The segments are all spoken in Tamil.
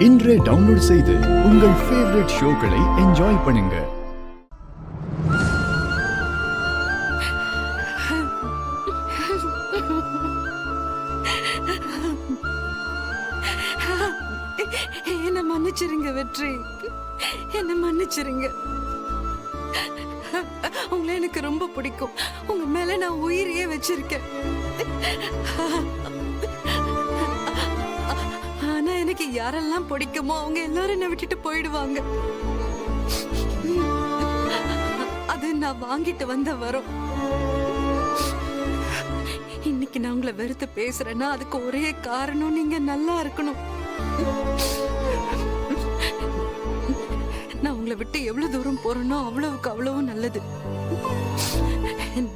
இன்றே டவுன்லோட் செய்து உங்கள் ஃபேவரட் ஷோக்களை என்ஜாய் பண்ணுங்க. என்ன மன்னிச்சிருங்க வெற்றி, என்ன மன்னிச்சிருங்க. உங்களை எனக்கு ரொம்ப பிடிக்கும். உங்க மேல நான் உயிரையே வச்சிருக்கேன். ஆனா எனக்கு யாரெல்லாம் பிடிக்குமோ அவங்க எல்லாரும் என்ன விட்டுட்டு போயிடுவாங்க. அது நான் வாங்கிட்டு வந்த வரும். இன்னைக்கு நான் உங்களை வெறுத்து பேசுறேன்னா அதுக்கு ஒரே காரணம் நீங்க நல்லா இருக்கணும். நான் உங்களை விட்டு எவ்வளவு தூரம் போறேனோ அவ்வளவுக்கு அவ்வளவும் நல்லது.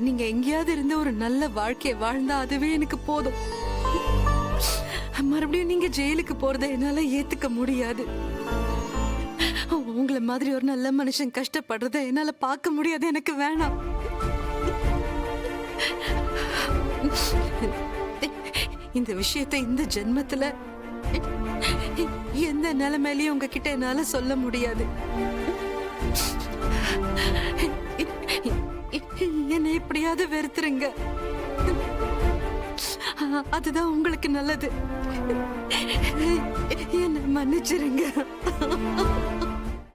நீங்க எங்கேயாவது இருந்து ஒரு நல்ல வாழ்க்கையை வாழ்ந்தா அதுவே எனக்கு போதும். மறுபடியும் நீங்க ஜெயிலுக்கு போறதை என்னால ஏத்துக்க முடியாது. உங்களை மாதிரி ஒரு நல்ல மனுஷன் கஷ்டப்படுறத என்னால பார்க்க முடியாது. எனக்கு வேணாம். இந்த விஷயத்தை இந்த ஜென்மத்துல எந்த நிலைமையிலயும் உங்ககிட்ட என்னால சொல்ல முடியாது. என்னை எப்படியாவது வெறுத்துருங்க. அதுதான் உங்களுக்கு நல்லது. என்ன மன்னிச்சிருங்க.